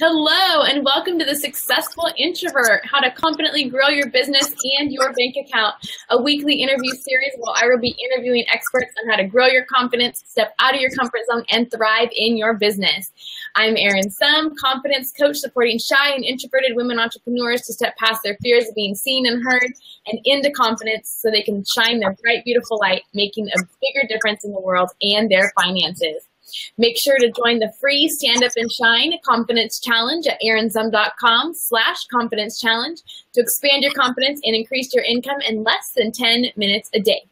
Hello, and welcome to The Successful Introvert, How to Confidently Grow Your Business and Your Bank Account, a weekly interview series where I will be interviewing experts on how to grow your confidence, step out of your comfort zone, and thrive in your business. I'm Erin, Summ, confidence coach supporting shy and introverted women entrepreneurs to step past their fears of being seen and heard and into confidence so they can shine their bright, beautiful light, making a bigger difference in the world and their finances. Make sure to join the free Stand Up and Shine Confidence Challenge at erinsumm.com/confidence challenge to expand your confidence and increase your income in less than 10 minutes a day.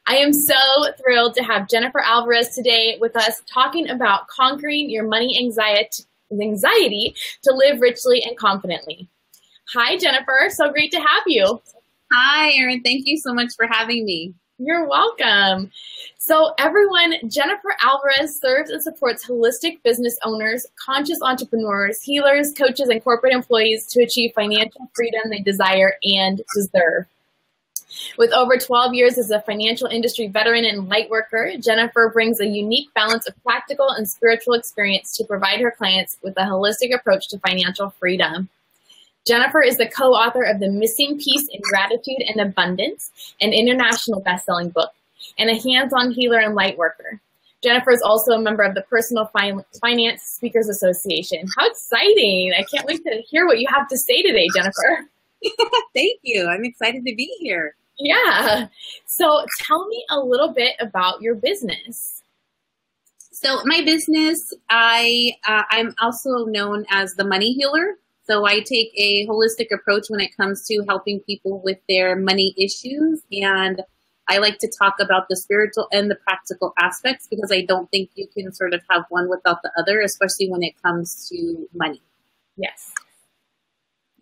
I am so thrilled to have Jennifer Alvarez today with us talking about conquering your money anxiety to live richly and confidently. Hi, Jennifer. So great to have you. Hi, Erin. Thank you so much for having me. You're welcome. So everyone, Jennifer Alvarez serves and supports holistic business owners, conscious entrepreneurs, healers, coaches, and corporate employees to achieve financial freedom they desire and deserve. With over 12 years as a financial industry veteran and lightworker, Jennifer brings a unique balance of practical and spiritual experience to provide her clients with a holistic approach to financial freedom. Jennifer is the co-author of The Missing Piece in Gratitude and Abundance, an international best-selling book, and a hands-on healer and lightworker. Jennifer is also a member of the Personal Finance Speakers Association. How exciting! I can't wait to hear what you have to say today, Jennifer. Thank you. I'm excited to be here. Yeah. So tell me a little bit about your business. So my business, I'm also known as the money healer. So I take a holistic approach when it comes to helping people with their money issues. And I like to talk about the spiritual and the practical aspects because I don't think you can sort of have one without the other, especially when it comes to money. Yes.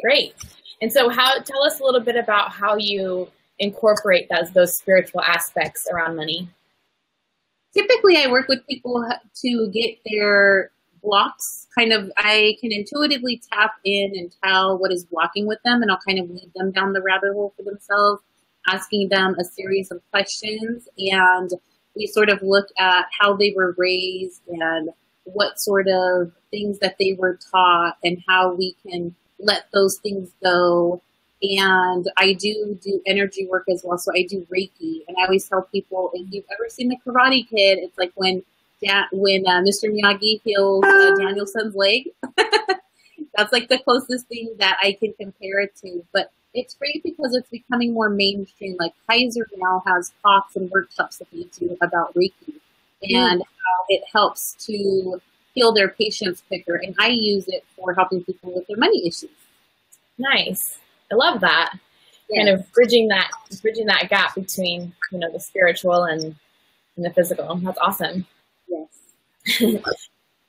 Great. And so tell us a little bit about how you incorporate those spiritual aspects around money. Typically, I work with people to get their blocks. I can intuitively tap in and tell what is blocking with them, and I'll kind of lead them down the rabbit hole for themselves, asking them a series of questions. And we sort of look at how they were raised and what sort of things that they were taught and how we can let those things go. And I do energy work as well. So I do Reiki. And I always tell people, if you've ever seen The Karate Kid, it's like when Mr. Miyagi heals Daniel-san's leg. That's like the closest thing that I can compare it to. But it's great because it's becoming more mainstream. Like Kaiser now has talks and workshops that they do about Reiki and how it helps to heal their patients quicker. And I use it for helping people with their money issues. Nice. I love that. Yeah. Kind of bridging that gap between, the spiritual and the physical. That's awesome. Yes.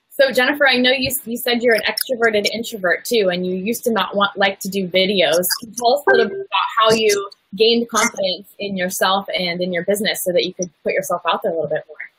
So Jennifer, I know you said you're an extroverted introvert too, and you used to not like to do videos. Can you tell us a little bit about how you gained confidence in yourself and in your business so that you could put yourself out there a little bit more?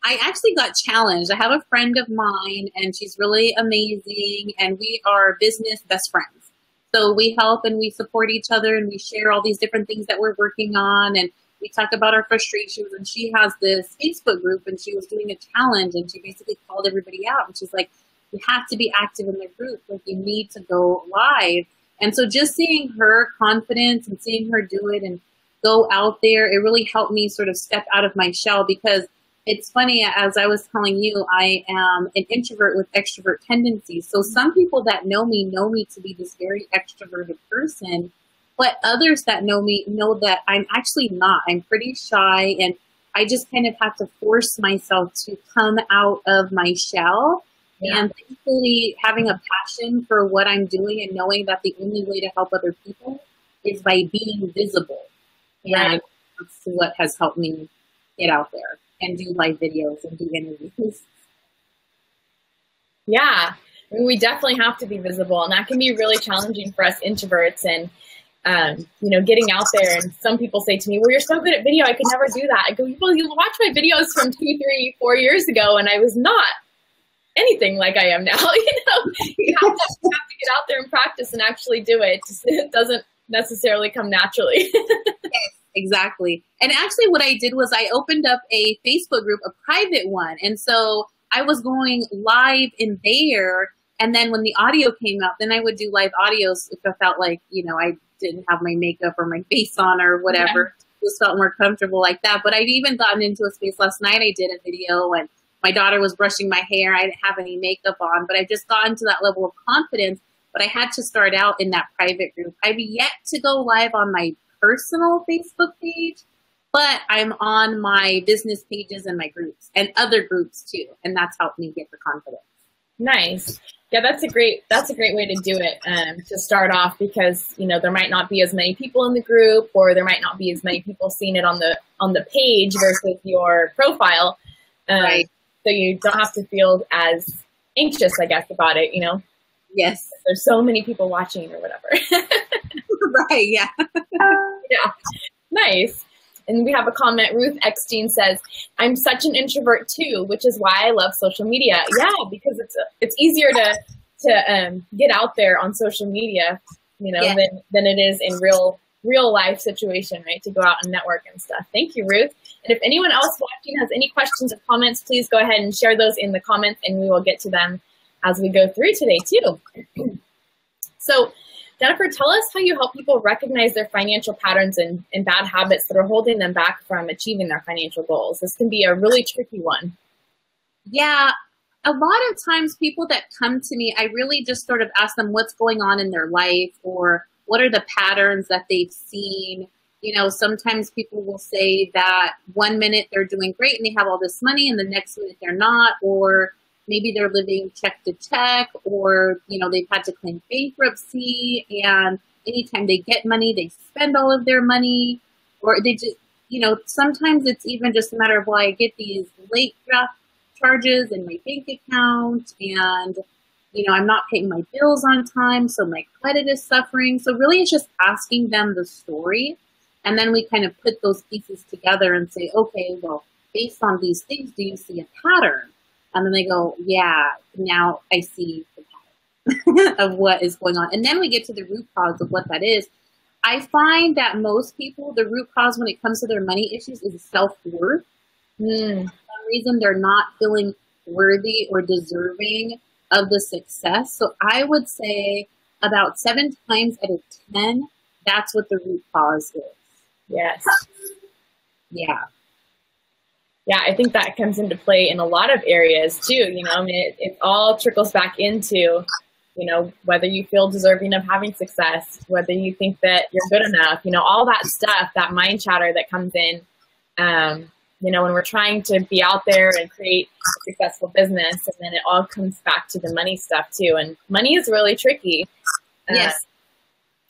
I actually got challenged. I have a friend of mine, and she's really amazing, and we are business best friends. So we help and we support each other, and we share all these different things that we're working on, and we talk about our frustrations. And she has this Facebook group, and she was doing a challenge, and she basically called everybody out. And she's like, you have to be active in the group. Like, you need to go live. And so just seeing her confidence and seeing her do it and go out there, it really helped me sort of step out of my shell. Because it's funny, as I was telling you, I am an introvert with extrovert tendencies. So some people that know me to be this very extroverted person. But others that know me know that I'm actually not. I'm pretty shy, and I just kind of have to force myself to come out of my shell. Yeah. And thankfully, having a passion for what I'm doing and knowing that the only way to help other people is by being visible. And that's what has helped me get out there and do live videos and do interviews. Yeah, I mean, we definitely have to be visible, and that can be really challenging for us introverts. And getting out there, and some people say to me, well, you're so good at video, I could never do that. I go, well, you watch my videos from 2, 3, 4 years ago, and I was not anything like I am now. You have to get out there and practice and actually do it. It doesn't necessarily come naturally. Yes, exactly. And actually what I did was I opened up a Facebook group, a private one. And so I was going live in there, And then when the audio came out, then I would do live audios if I felt like, you know, I didn't have my makeup or my face on or whatever. Yeah. Just felt more comfortable like that. But I've even gotten into a space last night. I did a video and my daughter was brushing my hair. I didn't have any makeup on, but I just got into that level of confidence. But I had to start out in that private group. I've yet to go live on my personal Facebook page, but I'm on my business pages and my groups and other groups too. And that's helped me get the confidence. Nice. Yeah, that's a great way to do it, to start off, because, you know, there might not be as many people in the group, or there might not be as many people seeing it on the page versus your profile. Right. So you don't have to feel as anxious, I guess, about it, you know? Yes. There's so many people watching or whatever. Right, yeah. Yeah. Nice. And we have a comment. Ruth Eckstein says, "I'm such an introvert too, which is why I love social media." Yeah, because it's easier to get out there on social media, you know, yeah. than it is in real life situation, right? To go out and network and stuff. Thank you, Ruth. And if anyone else watching has any questions or comments, please go ahead and share those in the comments, and we will get to them as we go through today too. So, Jennifer, tell us how you help people recognize their financial patterns and bad habits that are holding them back from achieving their financial goals. This can be a really tricky one. Yeah, a lot of times people that come to me, I really just sort of ask them what's going on in their life, or what are the patterns that they've seen. You know, sometimes people will say that one minute they're doing great and they have all this money, and the next minute they're not, or maybe they're living check to check, or, you know, they've had to claim bankruptcy, and anytime they get money, they spend all of their money, or they just, you know, sometimes it's even just a matter of, well, I get these late draft charges in my bank account, and, you know, I'm not paying my bills on time, so my credit is suffering. So really it's just asking them the story, and then we kind of put those pieces together and say, okay, well, based on these things, do you see a pattern? And then they go, yeah, now I see the pattern of what is going on. And then we get to the root cause of what that is. I find that most people, the root cause when it comes to their money issues is self-worth. For some reason, they're not feeling worthy or deserving of the success. So I would say about 7 times out of 10, that's what the root cause is. Yes. Yeah. Yeah, I think that comes into play in a lot of areas too. You know, I mean, it all trickles back into, you know, whether you feel deserving of having success, whether you think that you're good enough, you know, all that stuff, that mind chatter that comes in, you know, when we're trying to be out there and create a successful business, and then it all comes back to the money stuff too. And money is really tricky. Yes.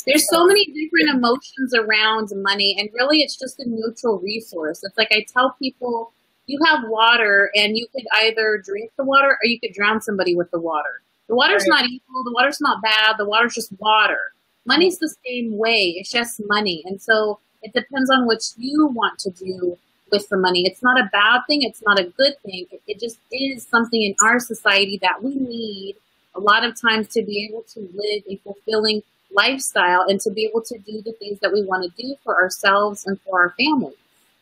There's so many different emotions around money, and really it's just a neutral resource. It's like I tell people, you have water, and you could either drink the water or you could drown somebody with the water. The water's not evil. The water's not bad. The water's just water. Money's the same way. It's just money. And so it depends on what you want to do with the money. It's not a bad thing. It's not a good thing. It just is something in our society that we need a lot of times to be able to live a fulfilling lifestyle and to be able to do the things that we want to do for ourselves and for our families.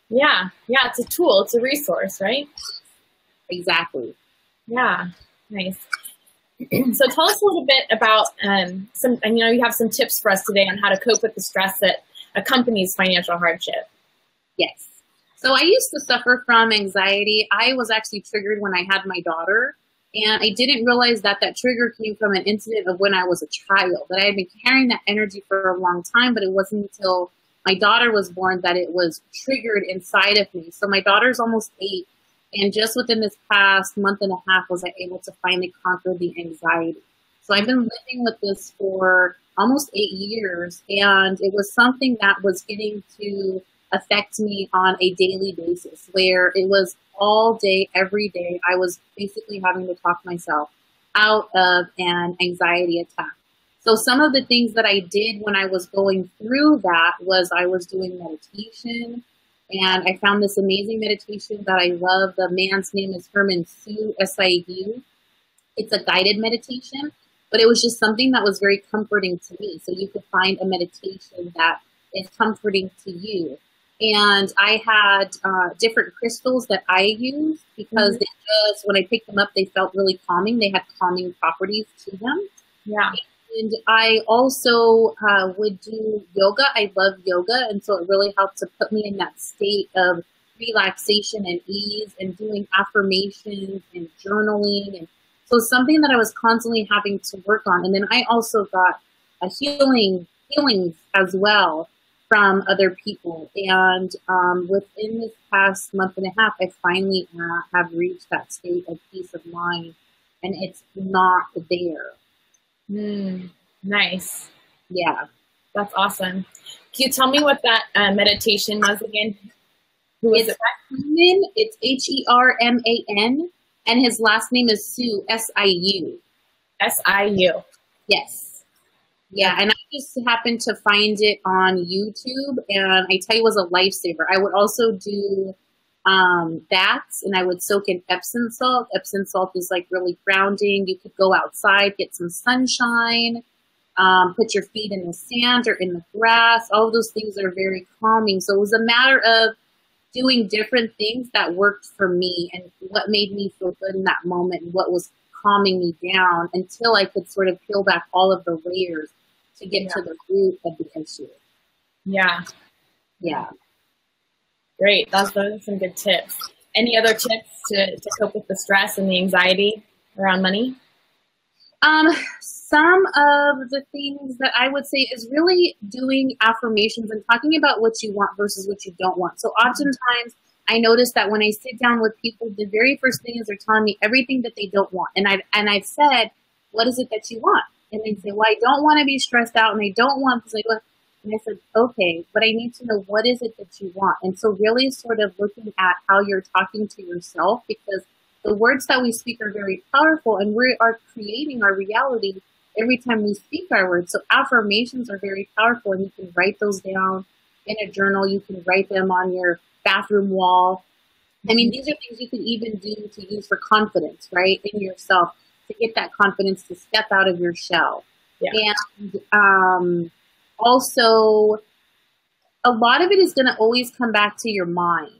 Yeah. Yeah. It's a tool. It's a resource, right? Exactly. Yeah. Nice. So tell us a little bit about some, and you know, you have some tips for us today on how to cope with the stress that accompanies financial hardship. Yes. So I used to suffer from anxiety. I was actually triggered when I had my daughter, and I didn't realize that that trigger came from an incident of when I was a child, that I had been carrying that energy for a long time, but it wasn't until my daughter was born that it was triggered inside of me. So my daughter's almost 8, and just within this past month and a half was I able to finally conquer the anxiety. So I've been living with this for almost 8 years, and it was something that was getting to affect me on a daily basis, where it was all day, every day, I was basically having to talk myself out of an anxiety attack. So some of the things that I did when I was going through that was I was doing meditation, and I found this amazing meditation that I love. The man's name is Herman Siu, S-I-U. It's a guided meditation, but it was just something that was very comforting to me. So you could find a meditation that is comforting to you. And I had different crystals that I used because they just, when I picked them up, they felt really calming. They had calming properties to them. Yeah. And I also would do yoga. I love yoga. And so it really helped to put me in that state of relaxation and ease, and doing affirmations and journaling. And so something that I was constantly having to work on. And then I also got a healings as well from other people. And within this past month and a half, I finally have reached that state of peace of mind, and it's not there. Nice. Yeah. That's awesome. Can you tell me what that meditation was again? Who is it? It's Herman, and his last name is Sue, S-I-U. S-I-U. Yes. Yeah, and I just happened to find it on YouTube, and I tell you, it was a lifesaver. I would also do baths, and I would soak in Epsom salt. Epsom salt is like really grounding. You could go outside, get some sunshine, put your feet in the sand or in the grass. All of those things are very calming. So it was a matter of doing different things that worked for me and what made me feel good in that moment and what was calming me down, until I could sort of peel back all of the layers to get to the root of the issue. Yeah. Yeah. Great. Those are some good tips. Any other tips to cope with the stress and the anxiety around money? Some of the things that I would say is really doing affirmations and talking about what you want versus what you don't want. So oftentimes I notice that when I sit down with people, the very first thing is they're telling me everything that they don't want. And I've said, what is it that you want? And they say, well, I don't want to be stressed out, and I don't want this. And I said, okay, but I need to know, what is it that you want? And so really sort of looking at how you're talking to yourself, because the words that we speak are very powerful, and we are creating our reality every time we speak our words. So affirmations are very powerful, and you can write those down in a journal. You can write them on your bathroom wall. I mean, these are things you can even do to use for confidence, right, in yourself, to get that confidence to step out of your shell. Yeah. And also, a lot of it is going to always come back to your mind,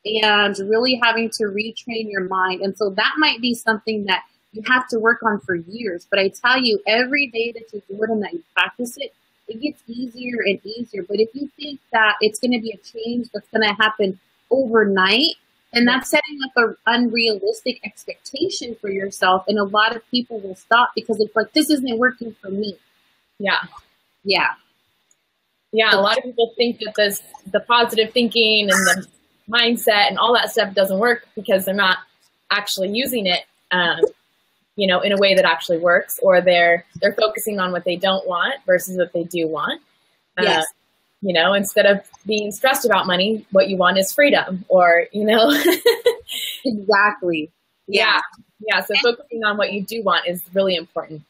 and really having to retrain your mind. And so that might be something that you have to work on for years. But I tell you, every day that you do it and that you practice it, it gets easier and easier. But if you think that it's going to be a change that's going to happen overnight, and that's setting up an unrealistic expectation for yourself. And a lot of people will stop because it's like, this isn't working for me. Yeah. Yeah. Yeah. A lot of people think that the positive thinking and the mindset and all that stuff doesn't work because they're not actually using it, in a way that actually works, or they're focusing on what they don't want versus what they do want. Yes. Instead of being stressed about money, what you want is freedom, or, Exactly. Yeah. Yeah. So focusing on what you do want is really important.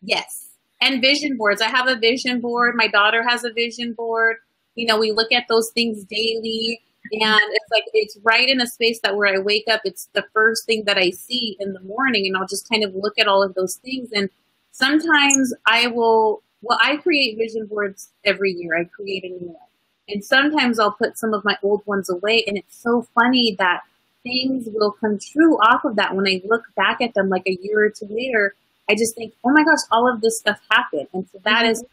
Yes. And vision boards. I have a vision board. My daughter has a vision board. We look at those things daily, and it's like, it's right in a space that where I wake up, it's the first thing that I see in the morning, and I'll just kind of look at all of those things. And sometimes I create vision boards every year. I create a new one. And sometimes I'll put some of my old ones away. And it's so funny that things will come true off of that. When I look back at them like a year or two later, I just think, oh my gosh, all of this stuff happened. And so that is an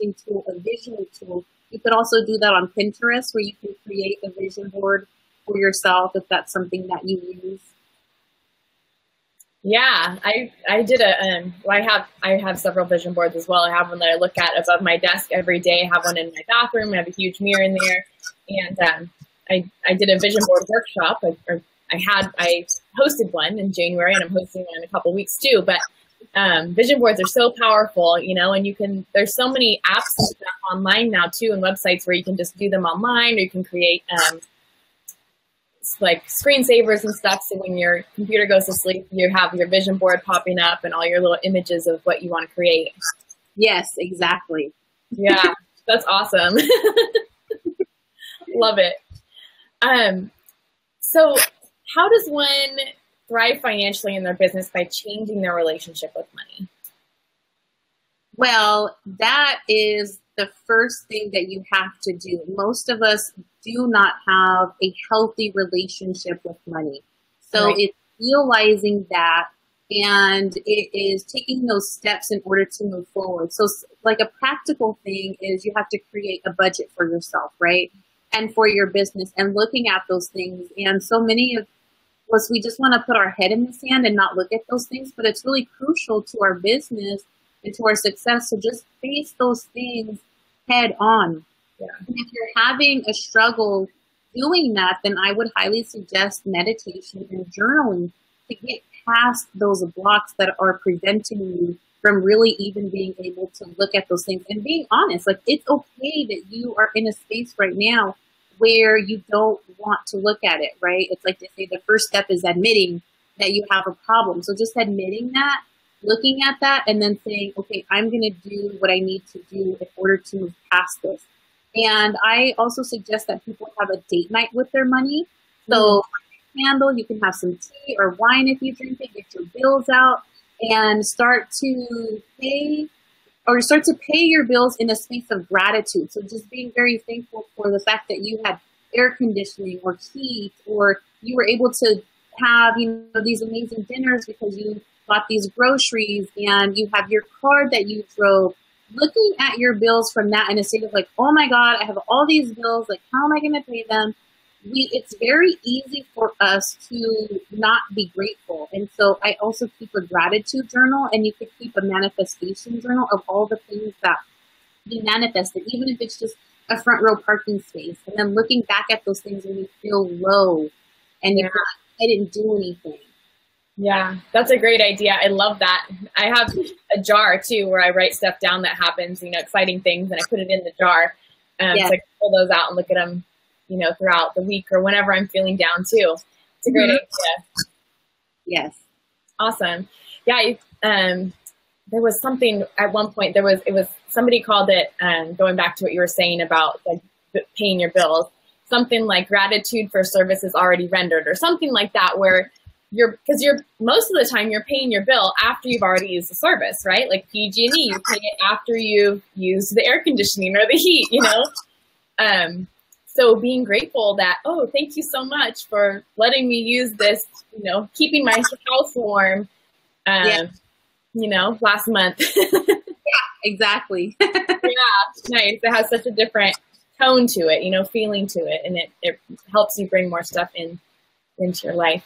amazing tool, a visual tool. You could also do that on Pinterest, where you can create a vision board for yourself if that's something that you use. Yeah, I did I have several vision boards as well. I have one that I look at above my desk every day. I have one in my bathroom. I have a huge mirror in there. And I did a vision board workshop. I hosted one in January, and I'm hosting one in a couple weeks too. But vision boards are so powerful, and there's so many apps and stuff online now too, and websites where you can just do them online, or you can create like screensavers and stuff. So when your computer goes to sleep, you have your vision board popping up and all your little images of what you want to create. Yes, exactly. Yeah, that's awesome. Love it. So how does one thrive financially in their business by changing their relationship with money? Well, that is the first thing that you have to do. Most of us do not have a healthy relationship with money. So Right. it's realizing that, and it is taking those steps in order to move forward. So like a practical thing is you have to create a budget for yourself, right? And for your business, and looking at those things. And so many of us, we just want to put our head in the sand and not look at those things, but it's really crucial to our business and to our success. So just face those things head on. Yeah. And if you're having a struggle doing that, then I would highly suggest meditation and journaling to get past those blocks that are preventing you from really even being able to look at those things and being honest. Like, it's okay that you are in a space right now where you don't want to look at it, right? It's like they say the first step is admitting that you have a problem. So just admitting that, looking at that, and then saying, okay, I'm going to do what I need to do in order to move past this. And I also suggest that people have a date night with their money. So candle, you can have some tea or wine if you drink it, get your bills out, and start to pay your bills in a space of gratitude. So just being very thankful for the fact that you had air conditioning or heat, or you were able to have, these amazing dinners because you bought these groceries, and you have your car that you drove. Looking at your bills from that in a state of like, oh my God, I have all these bills. Like, how am I going to pay them? It's very easy for us to not be grateful. And so I also keep a gratitude journal, and you could keep a manifestation journal of all the things that you manifested, even if it's just a front row parking space. And then looking back at those things when you feel low and you feel like, I didn't do anything. Yeah, that's a great idea. I love that. I have a jar too where I write stuff down that happens, exciting things, and I put it in the jar. So I can pull those out and look at them, throughout the week or whenever I'm feeling down too. It's a great idea. Yes. Awesome. Yeah. There was something at one point, it was somebody called it, going back to what you were saying about like paying your bills, something like gratitude for services already rendered or something like that, where because most of the time you're paying your bill after you've already used the service, right? Like PG&E, you pay it after you've used the air conditioning or the heat, So being grateful that, oh, thank you so much for letting me use this, keeping my house warm, last month. Yeah, exactly. Yeah, nice. It has such a different tone to it, feeling to it, and it helps you bring more stuff into your life.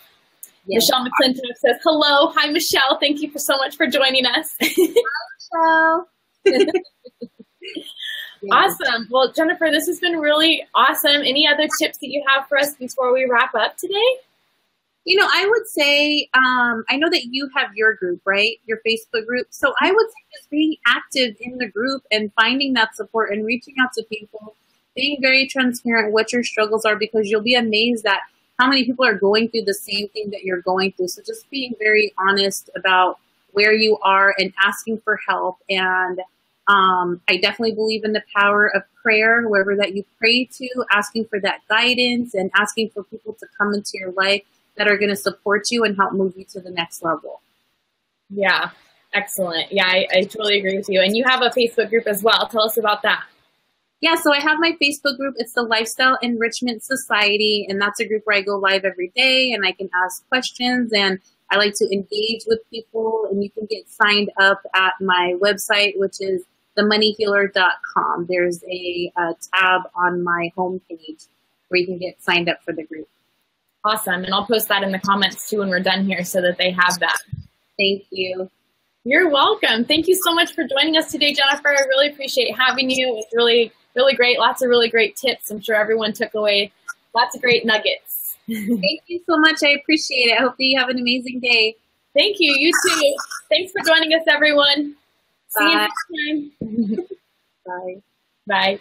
Yes. Michelle McClintock says, hello. Hi, Michelle. Thank you so much for joining us. Hi, Michelle. Awesome. Well, Jennifer, this has been really awesome. Any other tips that you have for us before we wrap up today? I would say, I know that you have your group, right? Your Facebook group. So I would say just being active in the group and finding that support and reaching out to people, being very transparent what your struggles are, because you'll be amazed at how many people are going through the same thing that you're going through. So just being very honest about where you are and asking for help. And I definitely believe in the power of prayer, wherever that you pray to, asking for that guidance and asking for people to come into your life that are going to support you and help move you to the next level. Yeah, excellent. Yeah, I totally agree with you. And you have a Facebook group as well. Tell us about that. Yeah, so I have my Facebook group. It's the Lifestyle Enrichment Society, and that's a group where I go live every day, and I can ask questions, and I like to engage with people, and you can get signed up at my website, which is themoneyhealer.com. There's a tab on my homepage where you can get signed up for the group. Awesome, and I'll post that in the comments too when we're done here so that they have that. Thank you. You're welcome. Thank you so much for joining us today, Jennifer. I really appreciate having you. It was really great. Lots of really great tips. I'm sure everyone took away lots of great nuggets. Thank you so much. I appreciate it. I hope that you have an amazing day. Thank you. You too. Thanks for joining us, everyone. Bye. See you next time. Bye. Bye.